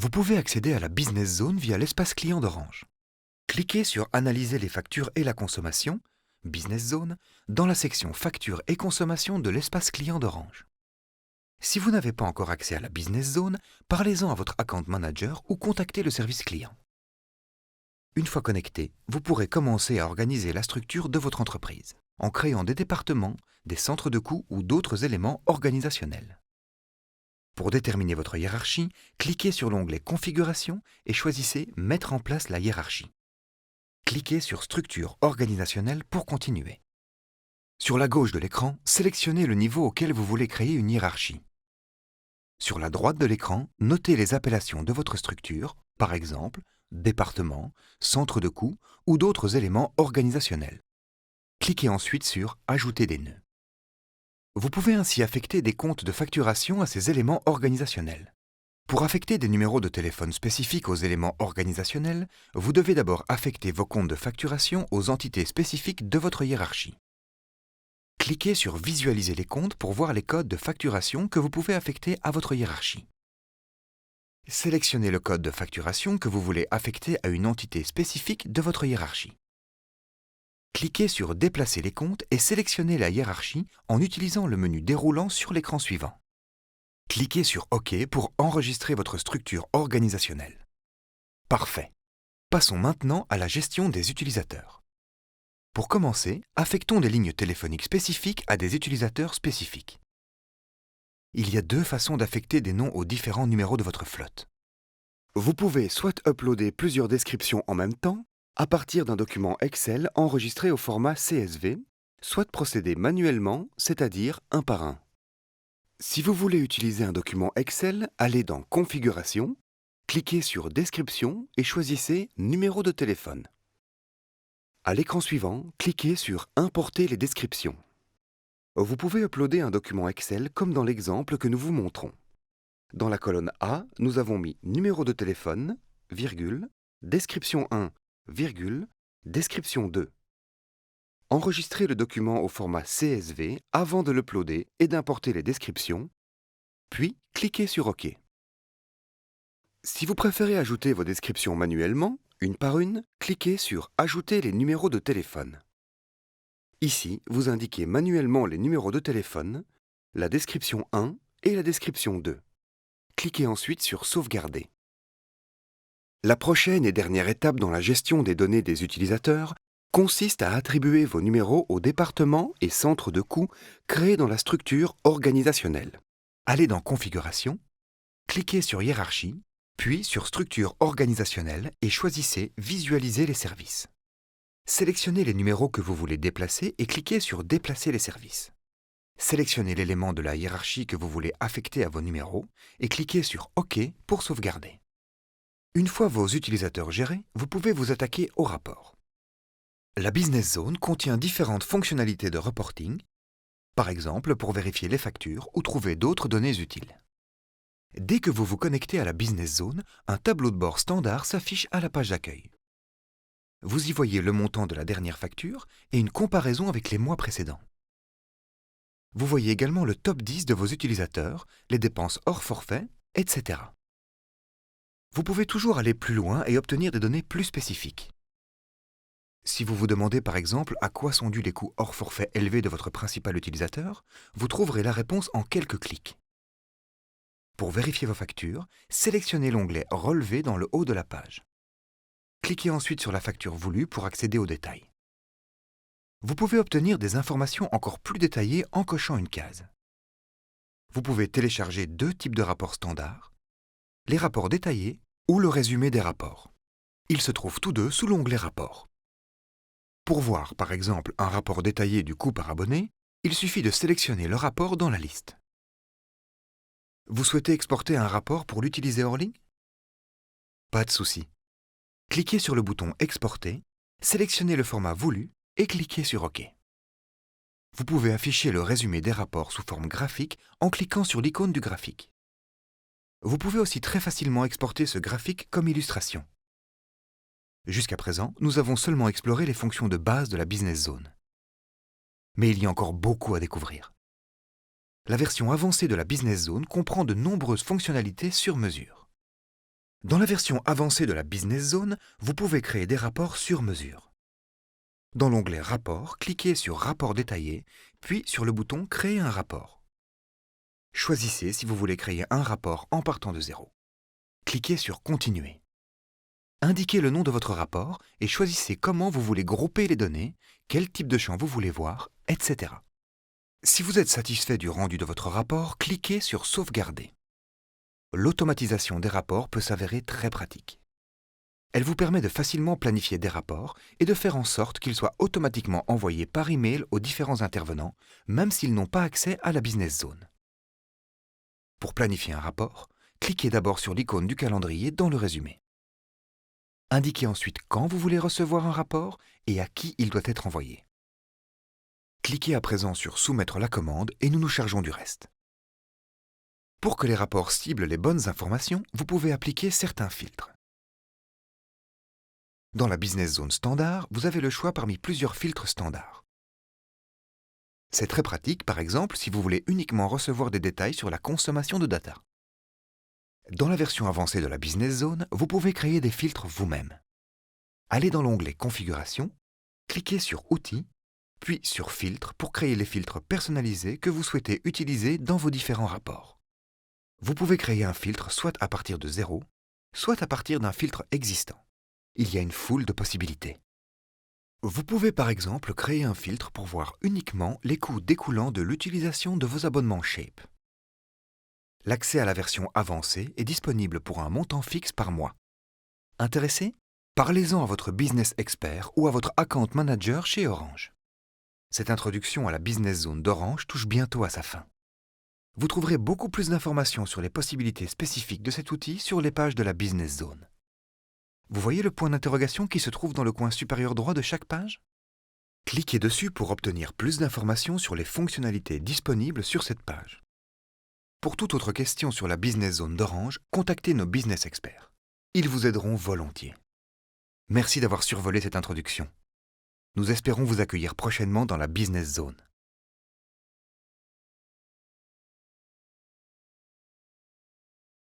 Vous pouvez accéder à la Business Zone via l'espace client d'Orange. Cliquez sur Analyser les factures et la consommation, Business Zone, dans la section Factures et consommation de l'espace client d'Orange. Si vous n'avez pas encore accès à la Business Zone, parlez-en à votre account manager ou contactez le service client. Une fois connecté, vous pourrez commencer à organiser la structure de votre entreprise, en créant des départements, des centres de coûts ou d'autres éléments organisationnels. Pour déterminer votre hiérarchie, cliquez sur l'onglet Configuration et choisissez Mettre en place la hiérarchie. Cliquez sur Structure organisationnelle pour continuer. Sur la gauche de l'écran, sélectionnez le niveau auquel vous voulez créer une hiérarchie. Sur la droite de l'écran, notez les appellations de votre structure, par exemple, département, centre de coûts ou d'autres éléments organisationnels. Cliquez ensuite sur Ajouter des nœuds. Vous pouvez ainsi affecter des comptes de facturation à ces éléments organisationnels. Pour affecter des numéros de téléphone spécifiques aux éléments organisationnels, vous devez d'abord affecter vos comptes de facturation aux entités spécifiques de votre hiérarchie. Cliquez sur Visualiser les comptes pour voir les codes de facturation que vous pouvez affecter à votre hiérarchie. Sélectionnez le code de facturation que vous voulez affecter à une entité spécifique de votre hiérarchie. Cliquez sur Déplacer les comptes et sélectionnez la hiérarchie en utilisant le menu déroulant sur l'écran suivant. Cliquez sur OK pour enregistrer votre structure organisationnelle. Parfait. Passons maintenant à la gestion des utilisateurs. Pour commencer, affectons des lignes téléphoniques spécifiques à des utilisateurs spécifiques. Il y a deux façons d'affecter des noms aux différents numéros de votre flotte. Vous pouvez soit uploader plusieurs descriptions en même temps, à partir d'un document Excel enregistré au format CSV, soit procéder manuellement, c'est-à-dire un par un. Si vous voulez utiliser un document Excel, allez dans Configuration, cliquez sur Description et choisissez Numéro de téléphone. À l'écran suivant, cliquez sur Importer les descriptions. Vous pouvez uploader un document Excel comme dans l'exemple que nous vous montrons. Dans la colonne A, nous avons mis Numéro de téléphone, virgule, Description 1, virgule, Description 2. Enregistrez le document au format CSV avant de l'uploader et d'importer les descriptions, puis cliquez sur OK. Si vous préférez ajouter vos descriptions manuellement, une par une, cliquez sur Ajouter les numéros de téléphone. Ici, vous indiquez manuellement les numéros de téléphone, la description 1 et la description 2. Cliquez ensuite sur Sauvegarder. La prochaine et dernière étape dans la gestion des données des utilisateurs consiste à attribuer vos numéros aux départements et centres de coûts créés dans la structure organisationnelle. Allez dans Configuration, cliquez sur Hiérarchie, puis sur Structure organisationnelle et choisissez Visualiser les services. Sélectionnez les numéros que vous voulez déplacer et cliquez sur Déplacer les services. Sélectionnez l'élément de la hiérarchie que vous voulez affecter à vos numéros et cliquez sur OK pour sauvegarder. Une fois vos utilisateurs gérés, vous pouvez vous attaquer au rapport. La Business Zone contient différentes fonctionnalités de reporting, par exemple pour vérifier les factures ou trouver d'autres données utiles. Dès que vous vous connectez à la Business Zone, un tableau de bord standard s'affiche à la page d'accueil. Vous y voyez le montant de la dernière facture et une comparaison avec les mois précédents. Vous voyez également le top 10 de vos utilisateurs, les dépenses hors forfait, etc. Vous pouvez toujours aller plus loin et obtenir des données plus spécifiques. Si vous vous demandez par exemple à quoi sont dus les coûts hors forfait élevés de votre principal utilisateur, vous trouverez la réponse en quelques clics. Pour vérifier vos factures, sélectionnez l'onglet Relever dans le haut de la page. Cliquez ensuite sur la facture voulue pour accéder aux détails. Vous pouvez obtenir des informations encore plus détaillées en cochant une case. Vous pouvez télécharger deux types de rapports standards, les rapports détaillés ou le résumé des rapports. Ils se trouvent tous deux sous l'onglet Rapports. Pour voir, par exemple, un rapport détaillé du coût par abonné, il suffit de sélectionner le rapport dans la liste. Vous souhaitez exporter un rapport pour l'utiliser hors ligne? Pas de souci. Cliquez sur le bouton Exporter, sélectionnez le format voulu et cliquez sur OK. Vous pouvez afficher le résumé des rapports sous forme graphique en cliquant sur l'icône du graphique. Vous pouvez aussi très facilement exporter ce graphique comme illustration. Jusqu'à présent, nous avons seulement exploré les fonctions de base de la Business Zone. Mais il y a encore beaucoup à découvrir. La version avancée de la Business Zone comprend de nombreuses fonctionnalités sur mesure. Dans la version avancée de la Business Zone, vous pouvez créer des rapports sur mesure. Dans l'onglet Rapports, cliquez sur Rapport détaillé, puis sur le bouton Créer un rapport. Choisissez si vous voulez créer un rapport en partant de zéro. Cliquez sur Continuer. Indiquez le nom de votre rapport et choisissez comment vous voulez grouper les données, quel type de champ vous voulez voir, etc. Si vous êtes satisfait du rendu de votre rapport, cliquez sur Sauvegarder. L'automatisation des rapports peut s'avérer très pratique. Elle vous permet de facilement planifier des rapports et de faire en sorte qu'ils soient automatiquement envoyés par email aux différents intervenants, même s'ils n'ont pas accès à la Business Zone. Pour planifier un rapport, cliquez d'abord sur l'icône du calendrier dans le résumé. Indiquez ensuite quand vous voulez recevoir un rapport et à qui il doit être envoyé. Cliquez à présent sur Soumettre la commande et nous nous chargeons du reste. Pour que les rapports ciblent les bonnes informations, vous pouvez appliquer certains filtres. Dans la Business Zone standard, vous avez le choix parmi plusieurs filtres standards. C'est très pratique, par exemple, si vous voulez uniquement recevoir des détails sur la consommation de data. Dans la version avancée de la Business Zone, vous pouvez créer des filtres vous-même. Allez dans l'onglet Configuration, cliquez sur Outils, puis sur Filtres pour créer les filtres personnalisés que vous souhaitez utiliser dans vos différents rapports. Vous pouvez créer un filtre soit à partir de zéro, soit à partir d'un filtre existant. Il y a une foule de possibilités. Vous pouvez par exemple créer un filtre pour voir uniquement les coûts découlant de l'utilisation de vos abonnements Shape. L'accès à la version avancée est disponible pour un montant fixe par mois. Intéressé? Parlez-en à votre business expert ou à votre account manager chez Orange. Cette introduction à la Business Zone d'Orange touche bientôt à sa fin. Vous trouverez beaucoup plus d'informations sur les possibilités spécifiques de cet outil sur les pages de la Business Zone. Vous voyez le point d'interrogation qui se trouve dans le coin supérieur droit de chaque page? Cliquez dessus pour obtenir plus d'informations sur les fonctionnalités disponibles sur cette page. Pour toute autre question sur la Business Zone d'Orange, contactez nos business experts. Ils vous aideront volontiers. Merci d'avoir survolé cette introduction. Nous espérons vous accueillir prochainement dans la Business Zone.